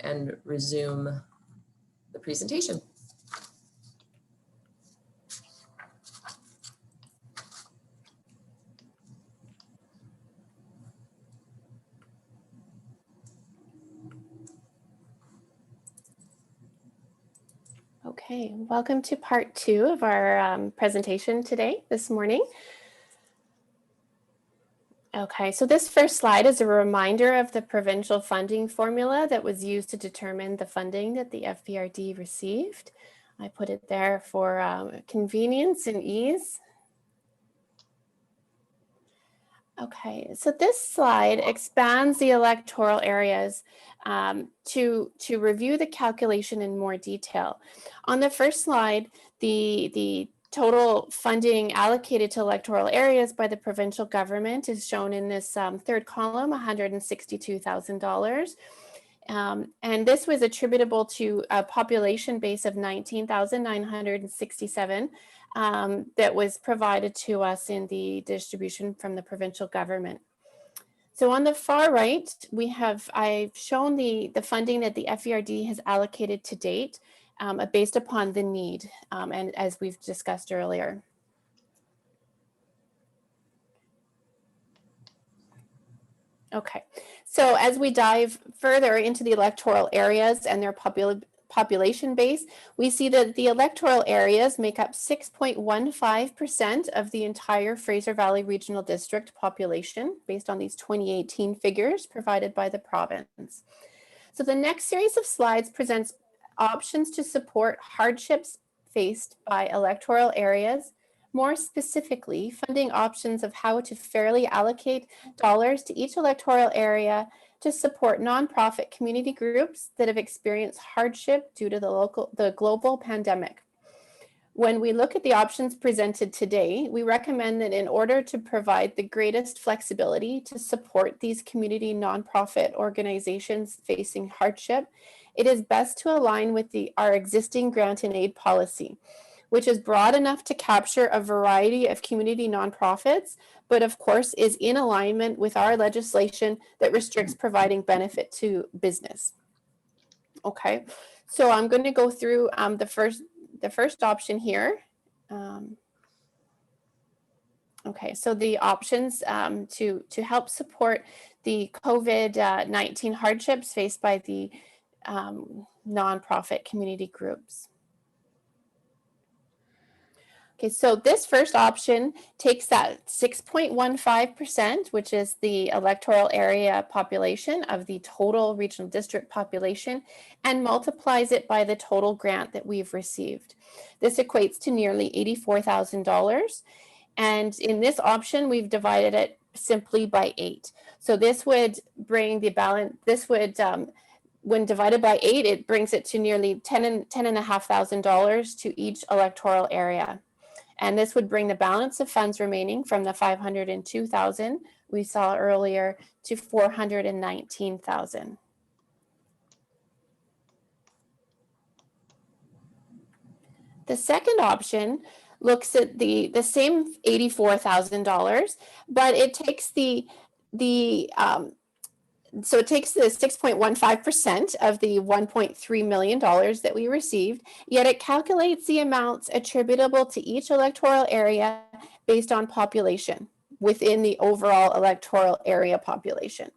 and resume the presentation. Okay, welcome to part 2 of our presentation this morning. Okay, so this first slide is a reminder of the provincial funding formula that was used to determine the funding that the FPRD received. I put it there for convenience and ease. Okay, so this slide expands the electoral areas to review the calculation in more detail. On the first slide, the total funding allocated to electoral areas by the provincial government is shown in this third column, $162,000. And this was attributable to a population base of 19,967 that was provided to us in the distribution from the provincial government. So on the far right, I've shown the funding that the FERD has allocated to date based upon the need, and as we've discussed earlier. Okay, so as we dive further into the electoral areas and their population base, we see that the electoral areas make up 6.15% of the entire Fraser Valley Regional District population based on these 2018 figures provided by the province. So the next series of slides presents options to support hardships faced by electoral areas, more specifically funding options of how to fairly allocate dollars to each electoral area to support nonprofit community groups that have experienced hardship due to the global pandemic. When we look at the options presented today, we recommend that in order to provide the greatest flexibility to support these community nonprofit organizations facing hardship, it is best to align with our existing grant and aid policy, which is broad enough to capture a variety of community nonprofits, but of course is in alignment with our legislation that restricts providing benefit to business. Okay, so I'm going to go through the first option here. Okay, so the options to help support the COVID-19 hardships faced by the nonprofit community groups. Okay, so this first option takes that 6.15%, which is the electoral area population of the total regional district population, and multiplies it by the total grant that we've received. This equates to nearly $84,000. And in this option, we've divided it simply by 8. So this would bring the balance, when divided by 8, it brings it to nearly $10,500 to each electoral area. And this would bring the balance of funds remaining from the $502,000 we saw earlier to $419,000. The second option looks at the same $84,000, but it takes so it takes the 6.15% of the $1.3 million that we received, yet it calculates the amounts attributable to each electoral area based on population within the overall electoral area population.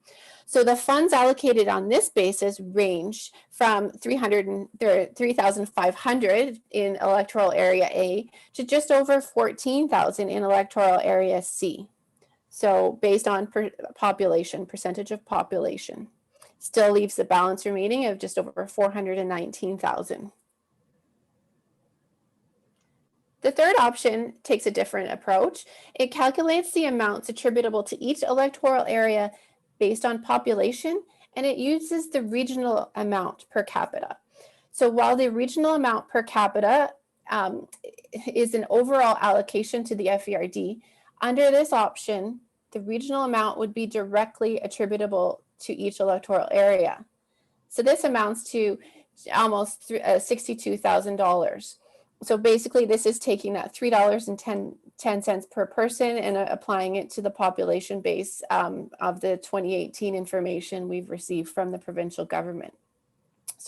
So the funds allocated on this basis range from $3,500 in electoral area A to just over $14,000 in electoral area C. So based on percentage of population, still leaves the balance remaining of just over $419,000. The third option takes a different approach. It calculates the amounts attributable to each electoral area based on population, and it uses the regional amount per capita. So while the regional amount per capita is an overall allocation to the FERD, under this option, the regional amount would be directly attributable to each electoral area. So this amounts to almost $62,000. So basically this is taking that $3.10 per person and applying it to the population base of the 2018 information we've received from the provincial government.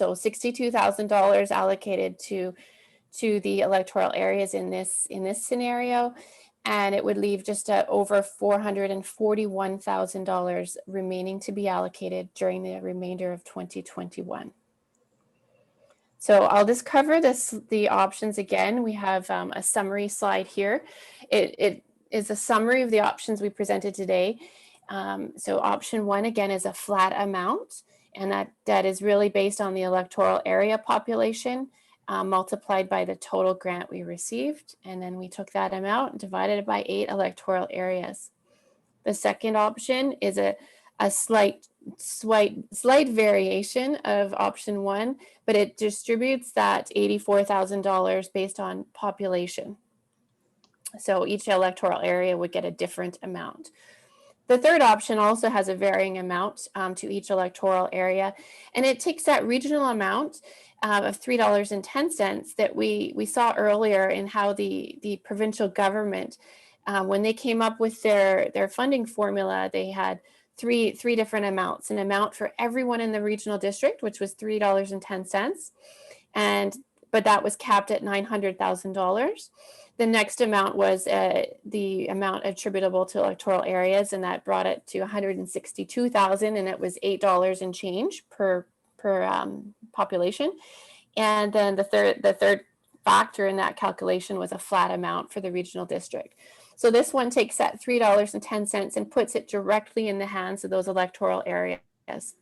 So $62,000 allocated to the electoral areas in this scenario, and it would leave just over $441,000 remaining to be allocated during the remainder of 2021. So I'll just cover the options again. We have a summary slide here. It is a summary of the options we presented today. So option 1 again is a flat amount, and that is really based on the electoral area population multiplied by the total grant we received, and then we took that amount and divided it by 8 electoral areas. The second option is a slight variation of option 1, but it distributes that $84,000 based on population. So each electoral area would get a different amount. The third option also has a varying amount to each electoral area, and it takes that regional amount of $3.10 that we saw earlier in how the provincial government, when they came up with their funding formula, they had three different amounts: an amount for everyone in the regional district, which was $3.10, but that was capped at $900,000. The next amount was the amount attributable to electoral areas, and that brought it to $162,000, and it was $8 and change per population. And then the third factor in that calculation was a flat amount for the regional district. So this one takes that $3.10 and puts it directly in the hands of those electoral areas.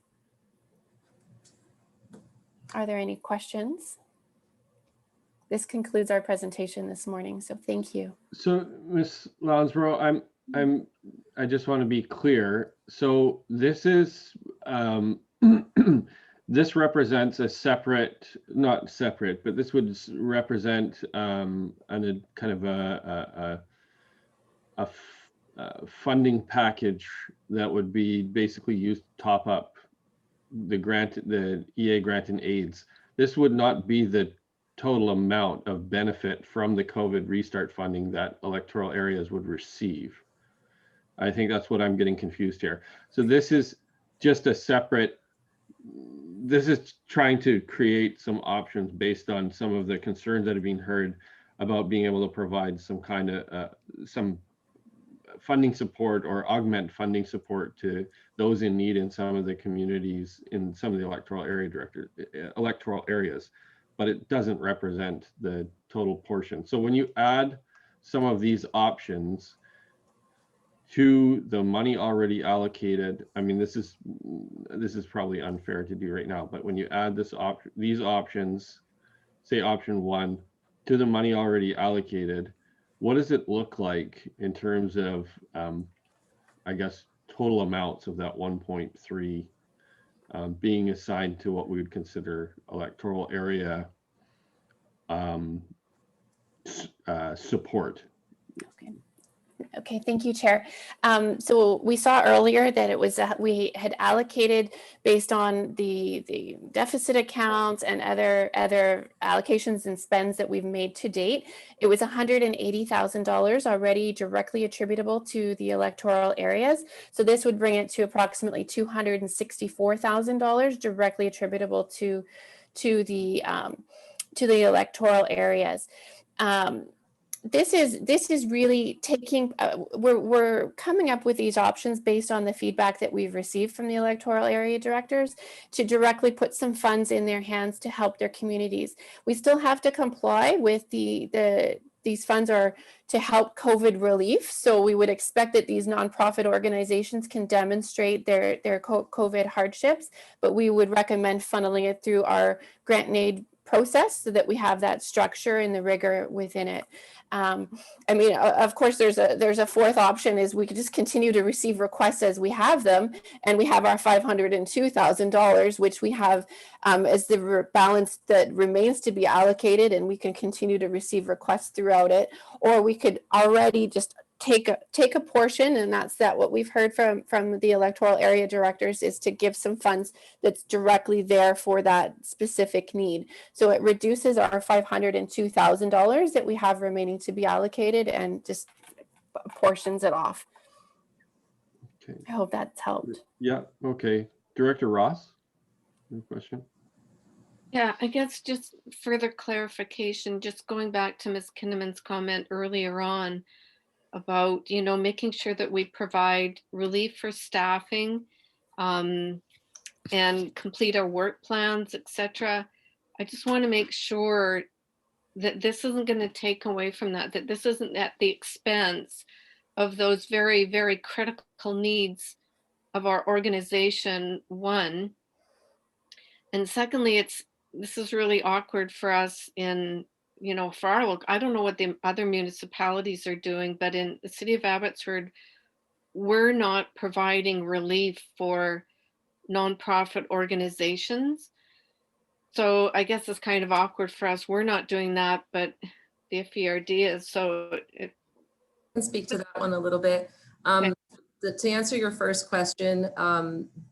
Are there any questions? This concludes our presentation this morning, so thank you. So, Ms. Lounsborough, I just want to be clear. So this is this represents a separate, not separate, but this would represent kind of a funding package that would be basically used to top up the EA grant and aids. This would not be the total amount of benefit from the COVID restart funding that electoral areas would receive. I think that's what I'm getting confused here. So this is just a separate, this is trying to create some options based on some of the concerns that have been heard about being able to provide some kind of some funding support or augment funding support to those in need in some of the communities in some of the electoral areas, but it doesn't represent the total portion. So when you add some of these options to the money already allocated, I mean, this is probably unfair to do right now, but when you add these options, say option 1, to the money already allocated, what does it look like in terms of, I guess, total amounts of that 1.3 being assigned to what we would consider electoral area support? Okay, thank you, Chair. So we saw earlier that it was we had allocated based on the deficit accounts and other allocations and spends that we've made to date. It was $180,000 already directly attributable to the electoral areas. So this would bring it to approximately $264,000 directly attributable to the electoral areas. This is really taking, we're coming up with these options based on the feedback that we've received from the electoral area directors to directly put some funds in their hands to help their communities. We still have to comply with these funds are to help COVID relief. So we would expect that these nonprofit organizations can demonstrate their COVID hardships, but we would recommend funneling it through our grant and aid process so that we have that structure and the rigor within it. I mean, of course, there's a fourth option is we could just continue to receive requests as we have them, and we have our $502,000, which we have as the balance that remains to be allocated, and we can continue to receive requests throughout it, or we could already just take a portion, and that's what we've heard from the electoral area directors is to give some funds that's directly there for that specific need. So it reduces our $502,000 that we have remaining to be allocated and just portions it off. Okay. I hope that's helped. Yeah. Okay. Director Ross, any question? Yeah, I guess just further clarification, just going back to Ms. Kinnaman's comment earlier on about, making sure that we provide relief for staffing um, and complete our work plans, et cetera. I just want to make sure that this isn't going to take away from that this isn't at the expense of those very, very critical needs of our organization, one. And secondly, this is really awkward for us in, for our look. I don't know what the other municipalities are doing, but in the city of Abbotsford, we're not providing relief for nonprofit organizations. So I guess it's kind of awkward for us. We're not doing that, but the FERD is. So Can speak to that one a little bit. To answer your first question,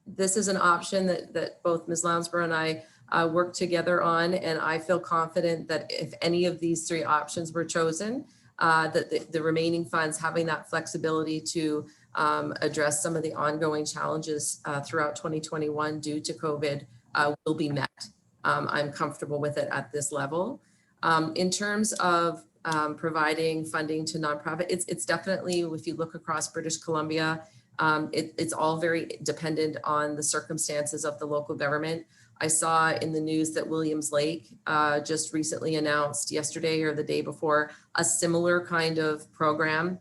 this is an option that both Ms. Lounsborough and I work together on, and I feel confident that if any of these three options were chosen, that the remaining funds having that flexibility to address some of the ongoing challenges throughout 2021 due to COVID will be met. I'm comfortable with it at this level. In terms of providing funding to nonprofit, it's definitely, if you look across British Columbia, it's all very dependent on the circumstances of the local government. I saw in the news that Williams Lake just recently announced yesterday or the day before a similar kind of program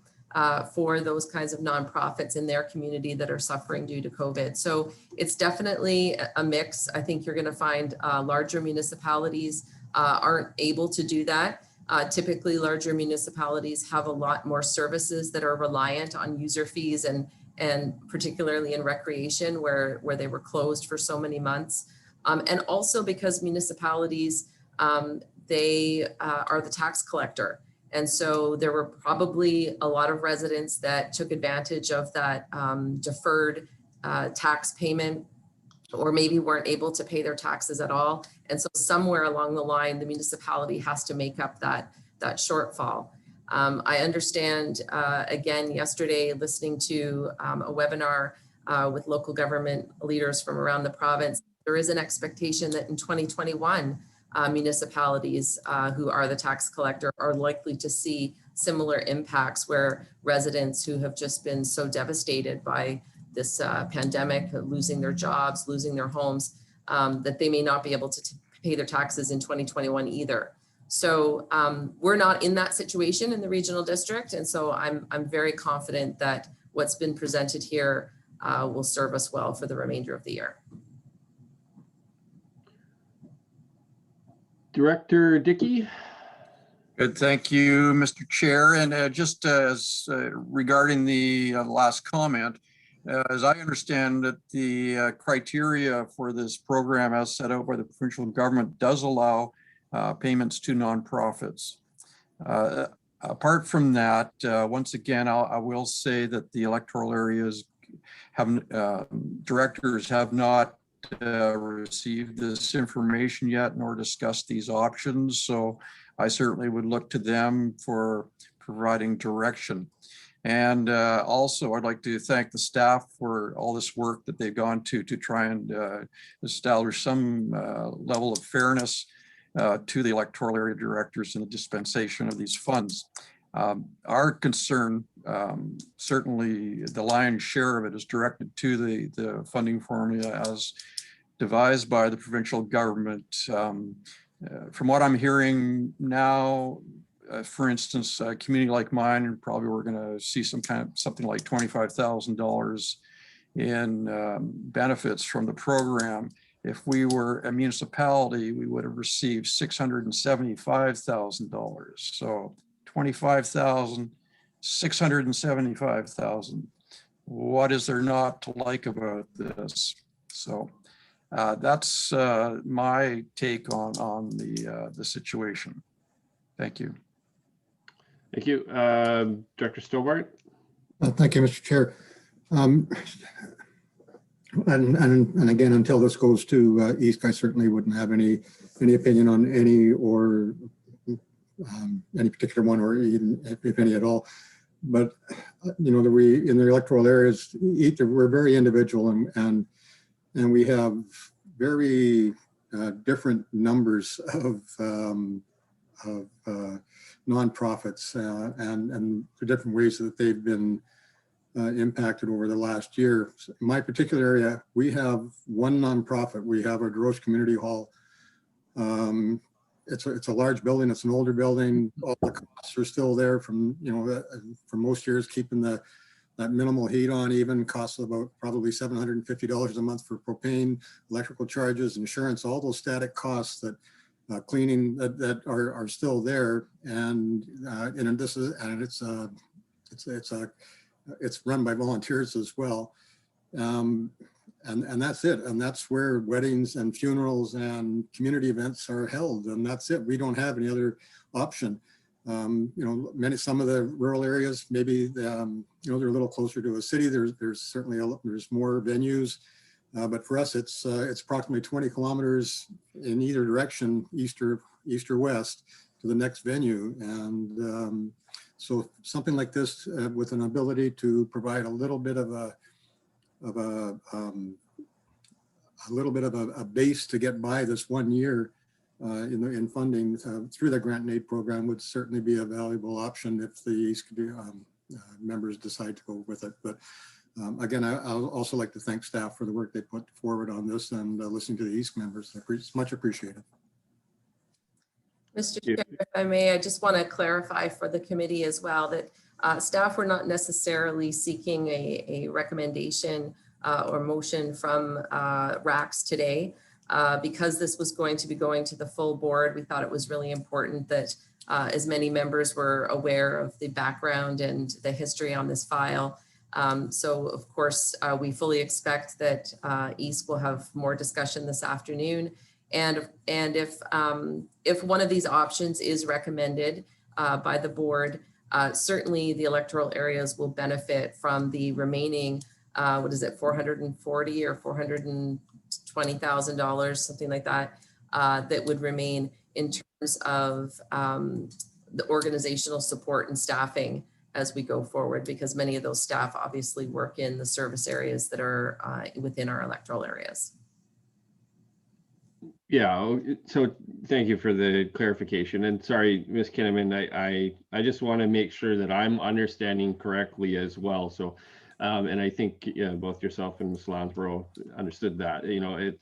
for those kinds of nonprofits in their community that are suffering due to COVID. So it's definitely a mix. I think you're going to find larger municipalities aren't able to do that. Typically, larger municipalities have a lot more services that are reliant on user fees and particularly in recreation where they were closed for so many months. And also because municipalities, they are the tax collector. And so there were probably a lot of residents that took advantage of that deferred tax payment, or maybe weren't able to pay their taxes at all. And so somewhere along the line, the municipality has to make up that shortfall. I understand, again, yesterday, listening to a webinar with local government leaders from around the province, there is an expectation that in 2021, municipalities who are the tax collector are likely to see similar impacts where residents who have just been so devastated by this pandemic, losing their jobs, losing their homes, that they may not be able to pay their taxes in 2021 either. So we're not in that situation in the regional district. And so I'm very confident that what's been presented here will serve us well for the remainder of the year. Director Dickey. Good, thank you, Mr. Chair. And just as regarding the last comment, as I understand that the criteria for this program as set out by the provincial government does allow payments to nonprofits. Apart from that, once again, I will say that the electoral areas directors have not received this information yet nor discussed these options. So I certainly would look to them for providing direction. And also, I'd like to thank the staff for all this work that they've gone to try and establish some level of fairness to the electoral area directors in the dispensation of these funds. Our concern, certainly the lion's share of it, is directed to the funding formula as devised by the provincial government. From what I'm hearing now, for instance, a community like mine, and probably we're going to see something like $25,000 in benefits from the program. If we were a municipality, we would have received $675,000. So 25,000, 675,000. What is there not to like about this? So that's my take on the situation. Thank you. Thank you. Director Stobart. Thank you, Mr. Chair. And again, until this goes to East, I certainly wouldn't have any opinion on any particular one, or even if any at all. But you know, we in the electoral areas, we're very individual, and we have very different numbers of nonprofits and the different ways that they've been impacted over the last year. In my particular area, we have one nonprofit. We have our Gross Community Hall. It's a large building. It's an older building. All the costs are still there from, for most years, keeping that minimal heat on even costs about probably $750 a month for propane, electrical charges, insurance, all those static costs that cleaning that are still there. And it's run by volunteers as well. And that's it. And that's where weddings and funerals and community events are held. And that's it. We don't have any other option. Some of the rural areas, maybe, they're a little closer to a city. There's certainly there's more venues. But for us, it's approximately 20 kilometers in either direction, east or west, to the next venue. And so something like this with an ability to provide a little bit of a base to get by this 1 year in funding through the grant and aid program would certainly be a valuable option if the East members decide to go with it. But again, I'll also like to thank staff for the work they put forward on this and listening to the East members. It's much appreciated. Mr. Chair, if I may, I just want to clarify for the committee as well that staff were not necessarily seeking a recommendation or motion from RACS today. Because this was going to be going to the full board, we thought it was really important that as many members were aware of the background and the history on this file. So of course, we fully expect that East will have more discussion this afternoon. And if one of these options is recommended by the board, certainly the electoral areas will benefit from the remaining, $440,000 or $420,000, something like that, that would remain in terms of the organizational support and staffing as we go forward, because many of those staff obviously work in the service areas that are within our electoral areas. Yeah, so thank you for the clarification. And sorry, Ms. Kinnaman, I just want to make sure that I'm understanding correctly as well. So, and I think both yourself and Ms. Lounsborough understood that.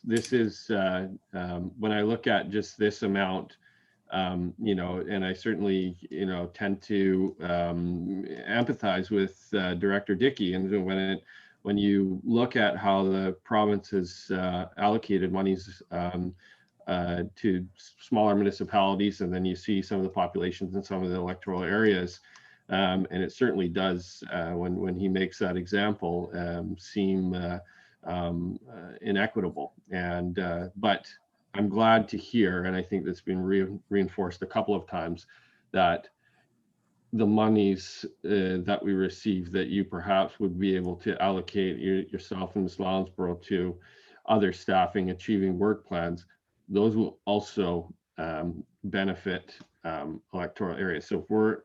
This is, when I look at just this amount, and I certainly, tend to empathize with Director Dickey. And when you look at how the province has allocated monies to smaller municipalities, and then you see some of the populations in some of the electoral areas, and it certainly does, when he makes that example, seem inequitable. And but I'm glad to hear, and I think that's been reinforced a couple of times, that the monies that we receive, that you perhaps would be able to allocate yourself and Ms. Lounsborough to other staffing, achieving work plans, those will also benefit electoral areas. So if we're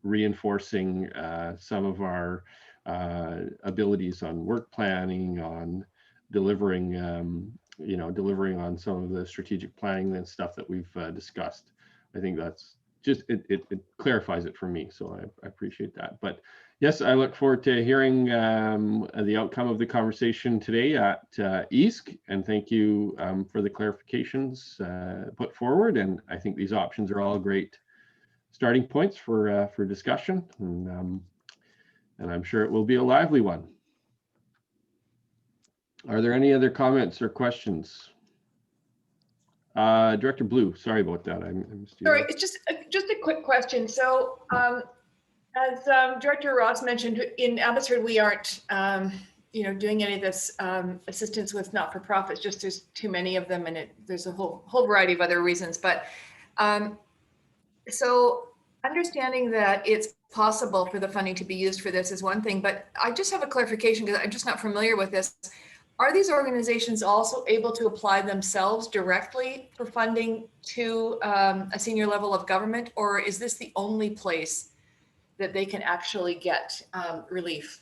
reinforcing some of our abilities on work planning, on delivering, delivering on some of the strategic planning and stuff that we've discussed, I think that's just, it clarifies it for me. So I appreciate that. But yes, I look forward to hearing the outcome of the conversation today at EASC, and thank you for the clarifications put forward. And I think these options are all great starting points for discussion, and I'm sure it will be a lively one. Are there any other comments or questions? Director Blue, sorry about that. Sorry, it's just a quick question. So as Director Ross mentioned, in Abbotsford, we aren't doing any of this assistance with not-for-profits, just there's too many of them, and there's a whole variety of other reasons. But so understanding that it's possible for the funding to be used for this is one thing, but I just have a clarification because I'm just not familiar with this. Are these organizations also able to apply themselves directly for funding to a senior level of government, or is this the only place that they can actually get relief?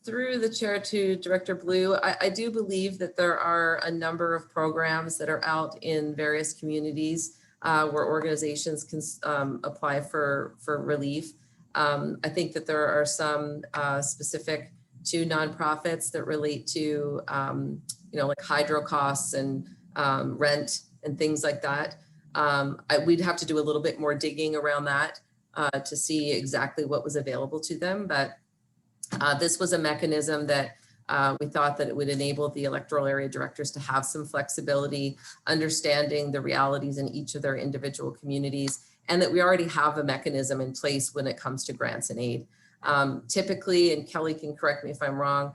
Through the chair to Director Blue, I do believe that there are a number of programs that are out in various communities where organizations can apply for relief. I think that there are some specific to nonprofits that relate to, like hydro costs and rent and things like that. We'd have to do a little bit more digging around that to see exactly what was available to them, but this was a mechanism that we thought that it would enable the electoral area directors to have some flexibility, understanding the realities in each of their individual communities, and that we already have a mechanism in place when it comes to grants and aid. Typically, and Kelly can correct me if I'm wrong,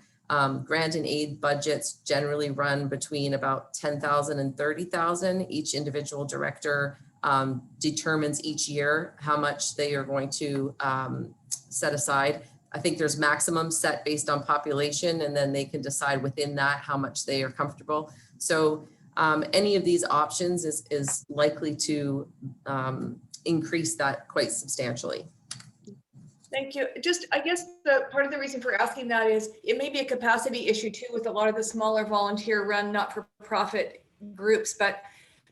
grant and aid budgets generally run between about 10,000 and 30,000. Each individual director determines each year how much they are going to set aside. I think there's maximum set based on population, and then they can decide within that how much they are comfortable. So any of these options is likely to increase that quite substantially. Thank you. Just, I guess the part of the reason for asking that is it may be a capacity issue too with a lot of the smaller volunteer run, not-for-profit groups, but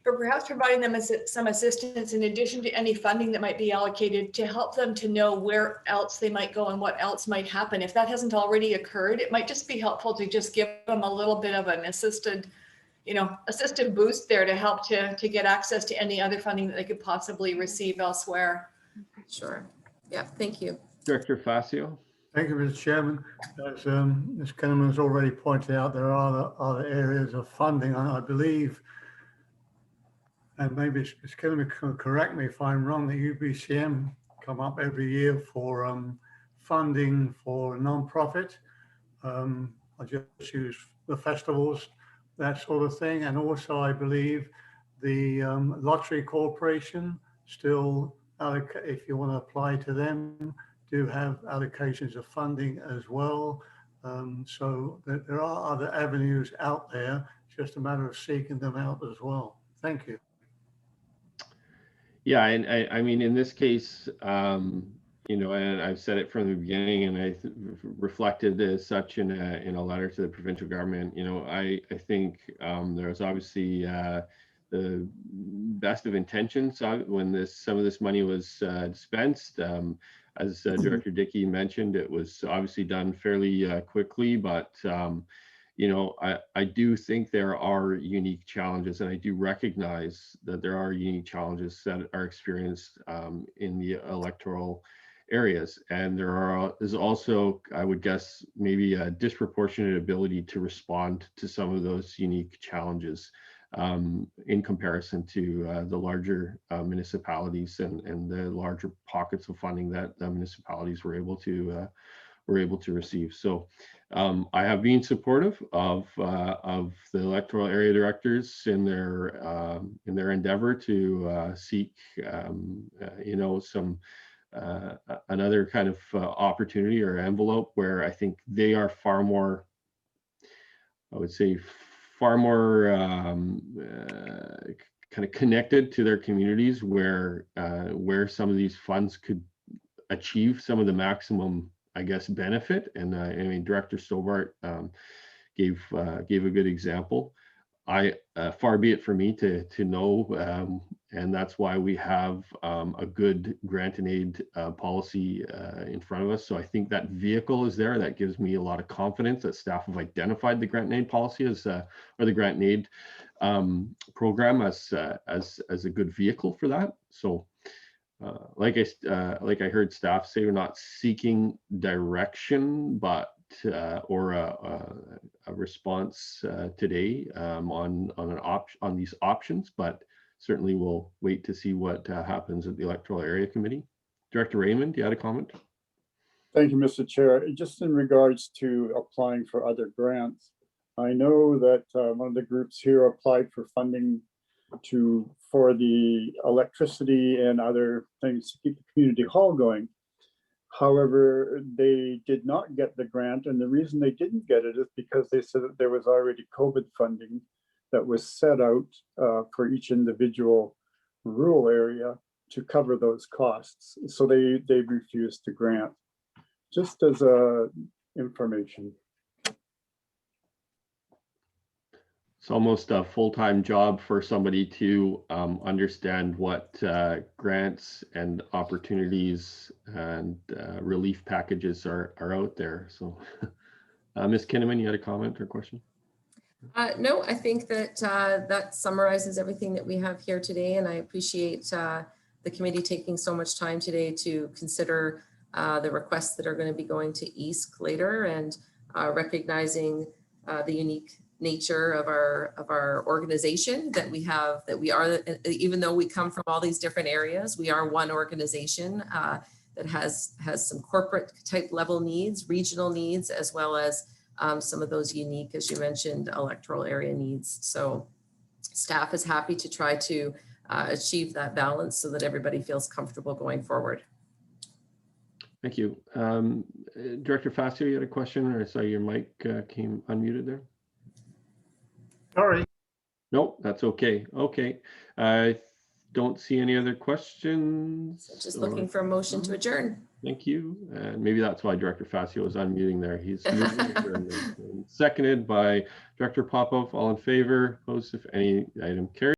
perhaps providing them some assistance in addition to any funding that might be allocated to help them to know where else they might go and what else might happen. If that hasn't already occurred, it might just be helpful to just give them a little bit of an assisted boost there to help to get access to any other funding that they could possibly receive elsewhere. Sure. Yeah, thank you. Director Facio. Thank you, Mr. Chairman. As Ms. Kinnaman has already pointed out, there are other areas of funding, and I believe, and maybe Ms. Kinnaman can correct me if I'm wrong, that UBCM come up every year for funding for non-profit. I just use the festivals, that sort of thing. And also, I believe the Lottery Corporation still, if you want to apply to them, do have allocations of funding as well. So there are other avenues out there, just a matter of seeking them out as well. Thank you. Yeah, and I mean, in this case, and I've said it from the beginning, and I reflected as such in a letter to the provincial government. I think there's obviously the best of intentions when some of this money was dispensed. As Director Dickey mentioned, it was obviously done fairly quickly, but I do think there are unique challenges, and I do recognize that there are unique challenges that are experienced in the electoral areas. And is also, I would guess, maybe a disproportionate ability to respond to some of those unique challenges in comparison to the larger municipalities and the larger pockets of funding that the municipalities were able to receive. So I have been supportive of the electoral area directors in their endeavor to seek some another kind of opportunity or envelope where I think they are far more, I would say, far more kind of connected to their communities, where some of these funds could achieve some of the maximum, I guess, benefit. And I mean, Director Stobart gave a good example. Far be it for me to know, and that's why we have a good grant and aid policy in front of us. So I think that vehicle is there. That gives me a lot of confidence that staff have identified the grant and aid policy or the grant and aid program as a good vehicle for that. So like I heard staff say, we're not seeking direction, but or a response today on these options, but certainly we'll wait to see what happens at the electoral area committee. Director Raymond, you had a comment? Thank you, Mr. Chair. Just in regards to applying for other grants, I know that one of the groups here applied for funding for the electricity and other things to keep the community hall going. However, they did not get the grant, and the reason they didn't get it is because they said that there was already COVID funding that was set out for each individual rural area to cover those costs. So they refused to grant. Just as a information. It's almost a full-time job for somebody to understand what grants and opportunities and relief packages are out there. So, Ms. Kinnaman, you had a comment or question? No, I think that that summarizes everything that we have here today, and I appreciate the committee taking so much time today to consider the requests that are going to be going to EASC later, and recognizing the unique nature of our organization that we have, that we are, even though we come from all these different areas, we are one organization that has some corporate type level needs, regional needs, as well as some of those unique, as you mentioned, electoral area needs. So staff is happy to try to achieve that balance so that everybody feels comfortable going forward. Thank you. Director Facio, you had a question, or I saw your mic came unmuted there? Sorry. Nope, that's okay. Okay. I don't see any other questions. So just looking for a motion to adjourn. Thank you. And maybe that's why Director Facio was unmuting there. He's seconded by Director Popov. All in favor, opposed if any item carries.